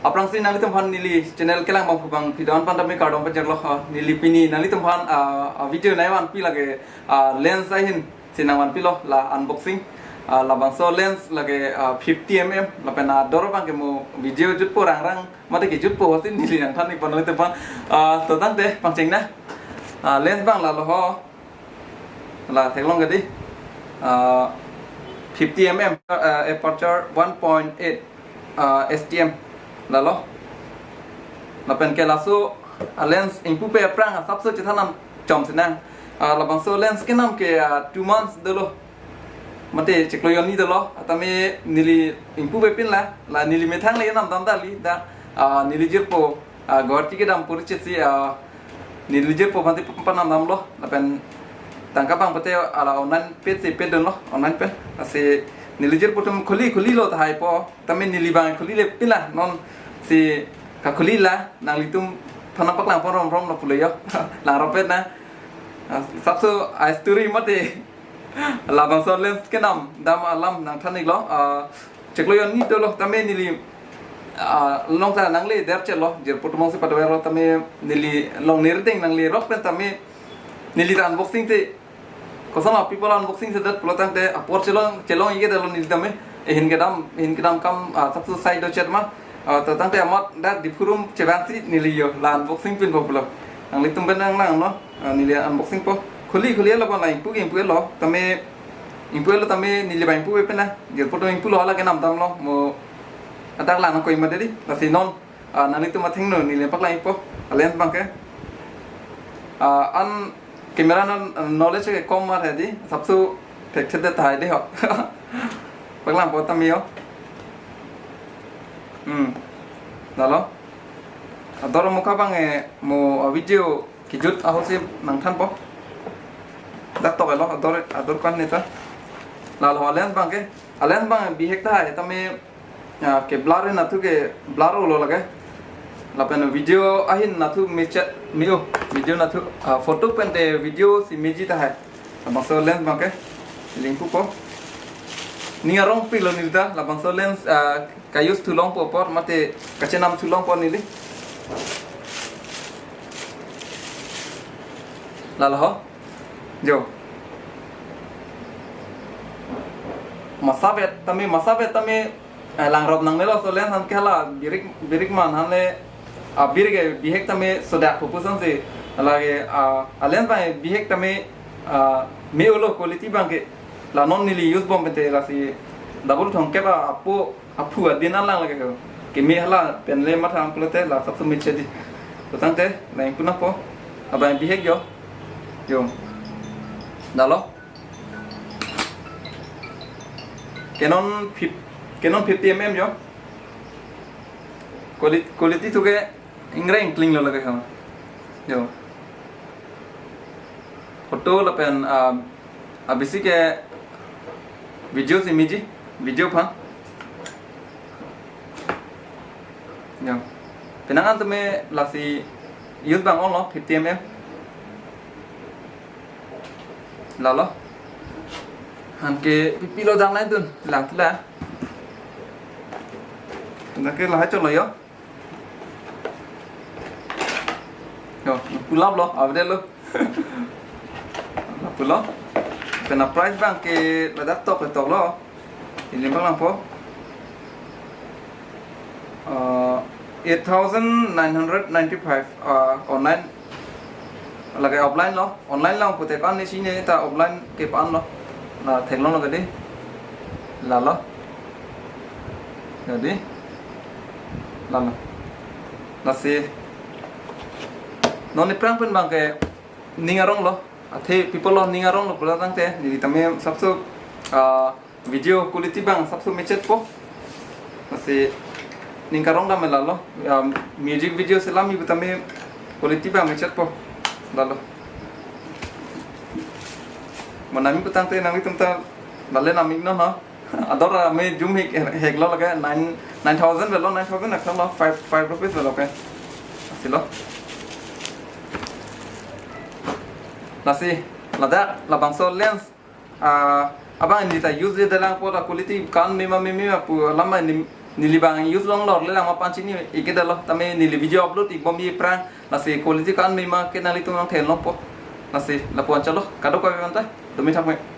aprang si nali tumpan nili channel kelang bang bang pidon pan tami kardom pa jaglo nili pini nali tumpan video naiwan pi lage lens ahin sinangwan pilo la unboxing la bang so lens lage 50 mm la pena dor bang ke mo video jut po rang rang mate ke jut po sin nili yang than ni pan nali tumpan to tang te pang cheng na lens bang la lo ho la theklong gadi 50 mm aperture 1.8 STM lalu lapen ke lasu lens impu pe prang sabsu chithanam chom sinang labang so lens ke nam ke 2 months dulu mate chikloyon ni dulu atame nili impu pe pin la nili methang le nam dam dali da nili jirpo gorti ke dam purchit si nili jirpo phanti panam dam lo lapen tangka bang pate ala online page si page lo online page asi nilijir putum khuli lo thai po tame nili bang khuli le pila non si ka khuli la nang litum phana pak lang pon rom lo puleyo lang ropet na sabsu I story mate la bang so lens ke nam dam alam nang thanik lo chekloyon ni do lo tame nili long ta nang le der che lo jir putum si patwe lo tame nili long nirting nang le rok pen tame nili unboxing te kosong people unboxing se dat pelotang te apor celong ige dalon nili tame hin kedam kam sabsu side do chat ma tang te amat dat dipurum cebang si nili yo la unboxing pin popular ang litum benang lang no nili unboxing po khuli la bon la impu lo tame impu lo tame nili ba impu pe na jir poto impu lo la ke nam tam lo mo adak la nang ko imade di la si non nang litum mathing no nili pak la ipo lens bang ke an camera knowledge ke kom mar di sabsu picture de thai de ho paklam po tamio dalo ador mukha bang mo video kijut ahosi nang than po dak to lo ador kan neta la lo lens bang ke lens bang bi hekta hai tame ke blur na thu ke blur lo lage lapen video ahin nathu mechat mio video nathu photo pente video si meji ta hai bangso lens bangke link po ninga rong pilo nilda la bangso lens kayus tulong po por mate kachenam tulong po nili la ho jo masabet tame langrop nang melo so lens han kala birik man han le birge bihek tame sodak proposal se lage alen bai bihek tame me ulo quality bangke la non nili use bomb te la si double thong ke ba apu adina lang lage ke me hala penle mathang plote la sabsu meche di tang te la impuna po abai bihek yo dalo Canon 50 mm yo quality tu ke ingray kling lo lage kam yo photo la pen abisi ke video si image video phan yo penangan teme lasi use bang on lo 50 mm la lo han ke pipilo dang lai tun lang tla na ke la cho lo yo pull up lo avde lo pull up pena price bang ke ladak tok lo ini bang lampo 8,995 online lagi offline lo online lang pute kan ni sini ta offline ke pan lo na thenglong lo gadi la lo jadi la si non prang pen bang ke ningarong lo athe people lo ningarong lo pula tang te di tame sabsu video quality bang sabsu mechet po masih ningarong da mela lo music video selami tame quality bang mechet po lalo monami putang te nami tumta lalle nami no ador me zoom hek lo laga 9000 velo 9000 akha lo 5 rupees velo ke asilo nasi lada labang so lens abang ini ta use de lang po quality kan mema pu lama ni nili bang use long lord le lang ma pan chini ikeda lo tame nili video upload ik bombi prang na se quality kan me ma kenali tung long thel lo po na se la pon chalo kadok ka be man ta tumi thak me